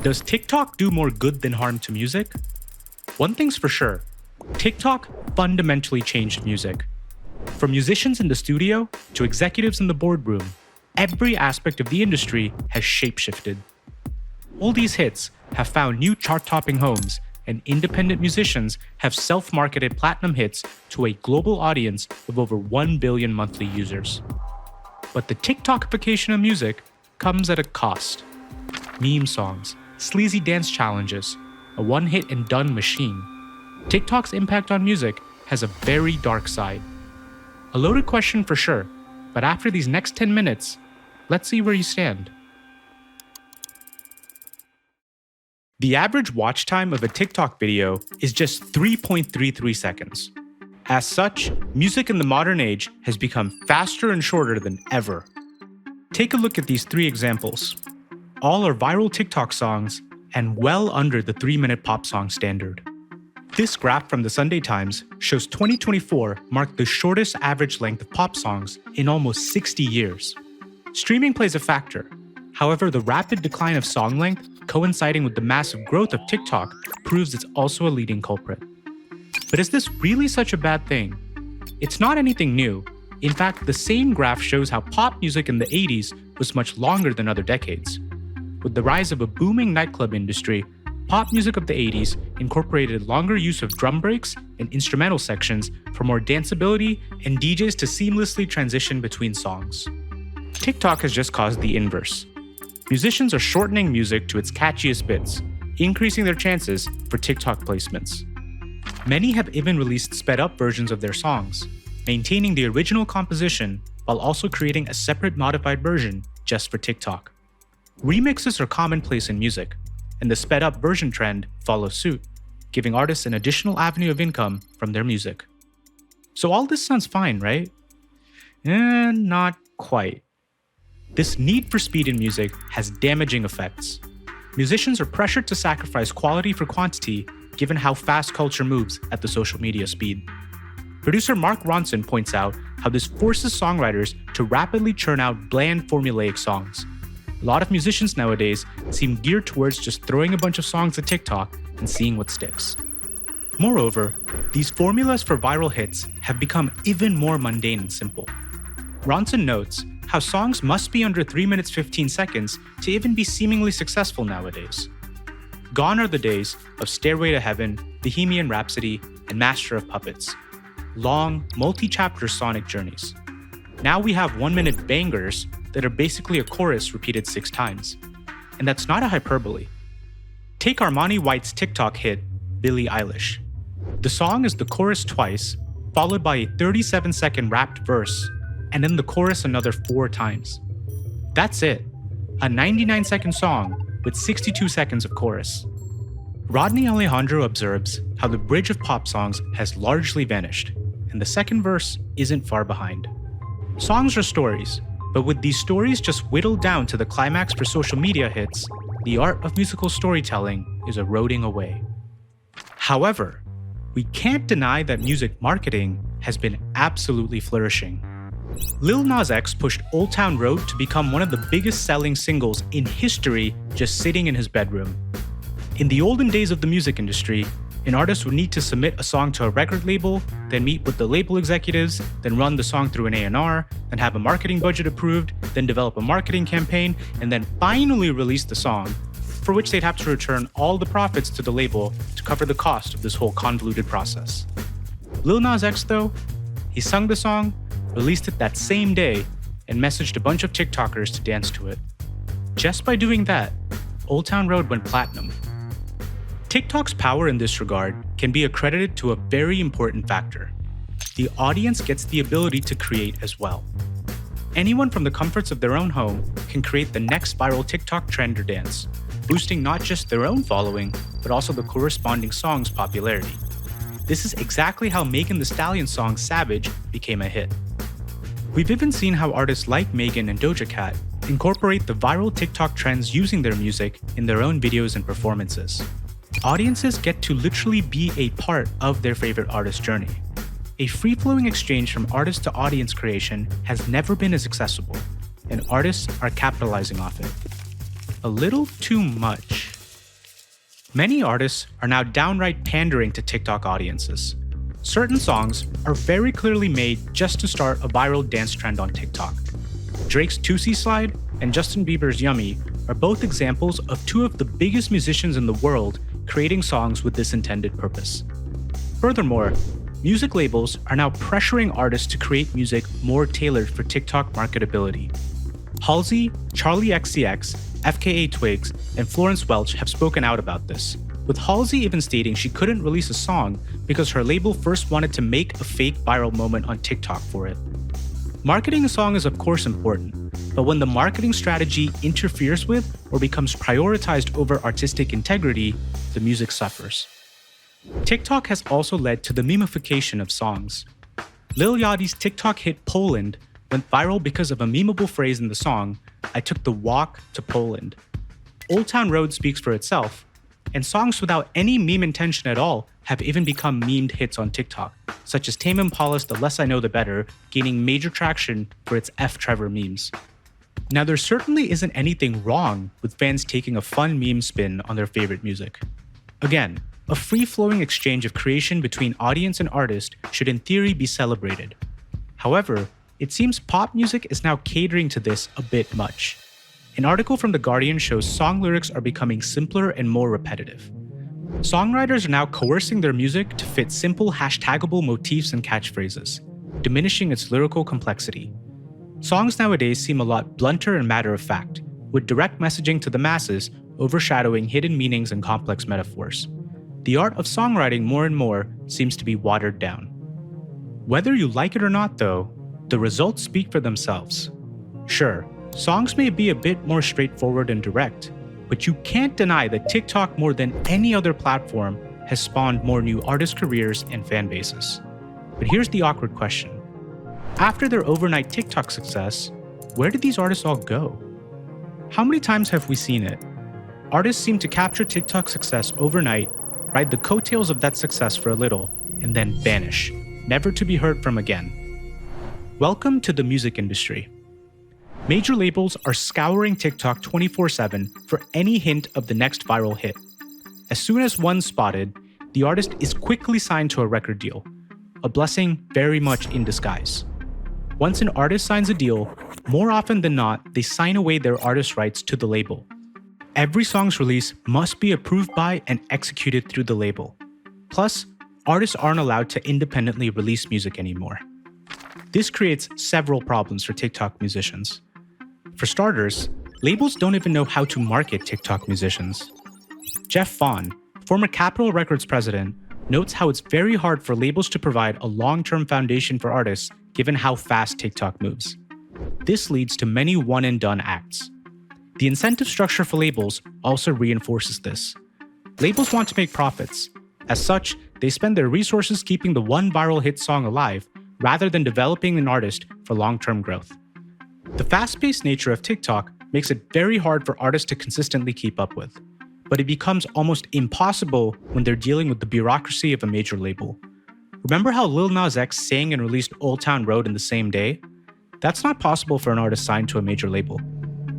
Does TikTok do more good than harm to music? One thing's for sure, TikTok fundamentally changed music. From musicians in the studio to executives in the boardroom, every aspect of the industry has shapeshifted. All these hits have found new chart-topping homes, and independent musicians have self-marketed platinum hits to a global audience of over 1 billion monthly users. But the TikTokification of music comes at a cost. Meme songs, sleazy dance challenges, a one-hit-and-done machine. TikTok's impact on music has a very dark side. A loaded question for sure, but after these next 10 minutes, let's see where you stand. The average watch time of a TikTok video is just 3.33 seconds. As such, music in the modern age has become faster and shorter than ever. Take a look at these 3 examples. All are viral TikTok songs and well under the 3-minute pop song standard. This graph from the Sunday Times shows 2024 marked the shortest average length of pop songs in almost 60 years. Streaming plays a factor. However, the rapid decline of song length coinciding with the massive growth of TikTok proves it's also a leading culprit. But is this really such a bad thing? It's not anything new. In fact, the same graph shows how pop music in the 80s was much longer than other decades. With the rise of a booming nightclub industry, pop music of the 80s incorporated longer use of drum breaks and instrumental sections for more danceability and DJs to seamlessly transition between songs. TikTok has just caused the inverse. Musicians are shortening music to its catchiest bits, increasing their chances for TikTok placements. Many have even released sped-up versions of their songs, maintaining the original composition while also creating a separate modified version just for TikTok. Remixes are commonplace in music, and the sped-up version trend follows suit, giving artists an additional avenue of income from their music. So all this sounds fine, right? Not quite. This need for speed in music has damaging effects. Musicians are pressured to sacrifice quality for quantity given how fast culture moves at the social media speed. Producer Mark Ronson points out how this forces songwriters to rapidly churn out bland formulaic songs. A lot of musicians nowadays seem geared towards just throwing a bunch of songs at TikTok and seeing what sticks. Moreover, these formulas for viral hits have become even more mundane and simple. Ronson notes how songs must be under 3 minutes 15 seconds to even be seemingly successful nowadays. Gone are the days of Stairway to Heaven, Bohemian Rhapsody, and Master of Puppets. Long, multi-chapter sonic journeys. Now we have 1-minute bangers that are basically a chorus repeated 6 times. And that's not a hyperbole. Take Armani White's TikTok hit, Billie Eilish. The song is the chorus twice, followed by a 37-second rapped verse, and then the chorus another 4 times. That's it. A 99-second song with 62 seconds of chorus. Rodney Alejandro observes how the bridge of pop songs has largely vanished, and the second verse isn't far behind. Songs are stories, but with these stories just whittled down to the climax for social media hits, the art of musical storytelling is eroding away. However, we can't deny that music marketing has been absolutely flourishing. Lil Nas X pushed Old Town Road to become one of the biggest selling singles in history just sitting in his bedroom. In the olden days of the music industry, an artist would need to submit a song to a record label, then meet with the label executives, then run the song through an A&R, then have a marketing budget approved, then develop a marketing campaign, and then finally release the song, for which they'd have to return all the profits to the label to cover the cost of this whole convoluted process. Lil Nas X though, he sung the song, released it that same day, and messaged a bunch of TikTokers to dance to it. Just by doing that, Old Town Road went platinum. TikTok's power in this regard can be accredited to a very important factor. The audience gets the ability to create as well. Anyone from the comforts of their own home can create the next viral TikTok trend or dance, boosting not just their own following, but also the corresponding song's popularity. This is exactly how Megan Thee Stallion's song Savage became a hit. We've even seen how artists like Megan and Doja Cat incorporate the viral TikTok trends using their music in their own videos and performances. Audiences get to literally be a part of their favorite artist's journey. A free-flowing exchange from artist to audience creation has never been as accessible, and artists are capitalizing off it. A little too much. Many artists are now downright pandering to TikTok audiences. Certain songs are very clearly made just to start a viral dance trend on TikTok. Drake's Tootsie Slide and Justin Bieber's Yummy are both examples of two of the biggest musicians in the world creating songs with this intended purpose. Furthermore, music labels are now pressuring artists to create music more tailored for TikTok marketability. Halsey, Charlie XCX, FKA Twigs, and Florence Welch have spoken out about this, with Halsey even stating she couldn't release a song because her label first wanted to make a fake viral moment on TikTok for it. Marketing a song is of course important, but when the marketing strategy interferes with or becomes prioritized over artistic integrity, the music suffers. TikTok has also led to the memification of songs. Lil Yachty's TikTok hit Poland went viral because of a memeable phrase in the song, "I took the walk to Poland." Old Town Road speaks for itself, and songs without any meme intention at all have even become memed hits on TikTok, such as Tame Impala's The Less I Know The Better, gaining major traction for its F. Trevor memes. Now, there certainly isn't anything wrong with fans taking a fun meme spin on their favorite music. Again, a free-flowing exchange of creation between audience and artist should in theory be celebrated. However, it seems pop music is now catering to this a bit much. An article from The Guardian shows song lyrics are becoming simpler and more repetitive. Songwriters are now coercing their music to fit simple hashtagable motifs and catchphrases, diminishing its lyrical complexity. Songs nowadays seem a lot blunter and matter-of-fact, with direct messaging to the masses overshadowing hidden meanings and complex metaphors. The art of songwriting more and more seems to be watered down. Whether you like it or not though, the results speak for themselves. Sure, songs may be a bit more straightforward and direct, but you can't deny that TikTok more than any other platform has spawned more new artist careers and fan bases. But here's the awkward question. After their overnight TikTok success, where did these artists all go? How many times have we seen it? Artists seem to capture TikTok success overnight, ride the coattails of that success for a little, and then vanish, never to be heard from again. Welcome to the music industry. Major labels are scouring TikTok 24/7 for any hint of the next viral hit. As soon as one's spotted, the artist is quickly signed to a record deal, a blessing very much in disguise. Once an artist signs a deal, more often than not, they sign away their artist rights to the label. Every song's release must be approved by and executed through the label. Plus, artists aren't allowed to independently release music anymore. This creates several problems for TikTok musicians. For starters, labels don't even know how to market TikTok musicians. Jeff Vaughn, former Capitol Records president, notes how it's very hard for labels to provide a long-term foundation for artists given how fast TikTok moves. This leads to many one-and-done acts. The incentive structure for labels also reinforces this. Labels want to make profits. As such, they spend their resources keeping the one viral hit song alive rather than developing an artist for long-term growth. The fast-paced nature of TikTok makes it very hard for artists to consistently keep up with, but it becomes almost impossible when they're dealing with the bureaucracy of a major label. Remember how Lil Nas X sang and released Old Town Road in the same day? That's not possible for an artist signed to a major label.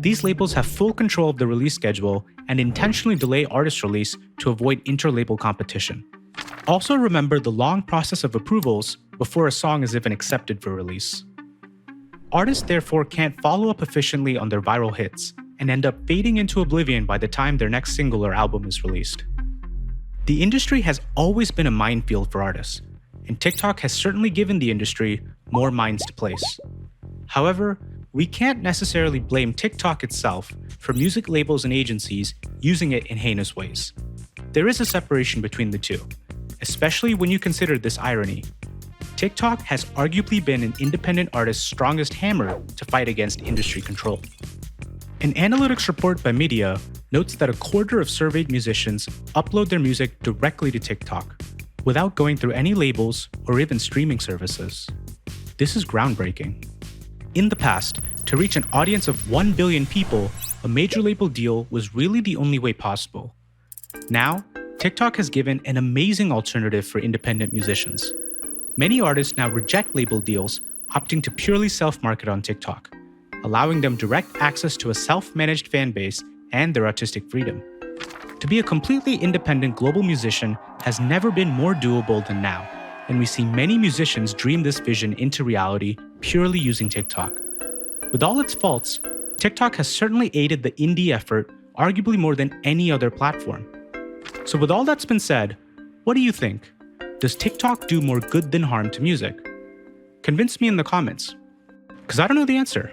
These labels have full control of the release schedule and intentionally delay artist release to avoid inter-label competition. Also remember the long process of approvals before a song is even accepted for release. Artists therefore can't follow up efficiently on their viral hits and end up fading into oblivion by the time their next single or album is released. The industry has always been a minefield for artists, and TikTok has certainly given the industry more mines to place. However, we can't necessarily blame TikTok itself for music labels and agencies using it in heinous ways. There is a separation between the two, especially when you consider this irony. TikTok has arguably been an independent artist's strongest hammer to fight against industry control. An analytics report by Media notes that a quarter of surveyed musicians upload their music directly to TikTok, without going through any labels or even streaming services. This is groundbreaking. In the past, to reach an audience of 1 billion people, a major label deal was really the only way possible. Now, TikTok has given an amazing alternative for independent musicians. Many artists now reject label deals, opting to purely self-market on TikTok, allowing them direct access to a self-managed fan base and their artistic freedom. To be a completely independent global musician has never been more doable than now, and we see many musicians dream this vision into reality purely using TikTok. With all its faults, TikTok has certainly aided the indie effort arguably more than any other platform. So with all that's been said, what do you think? Does TikTok do more good than harm to music? Convince me in the comments, because I don't know the answer.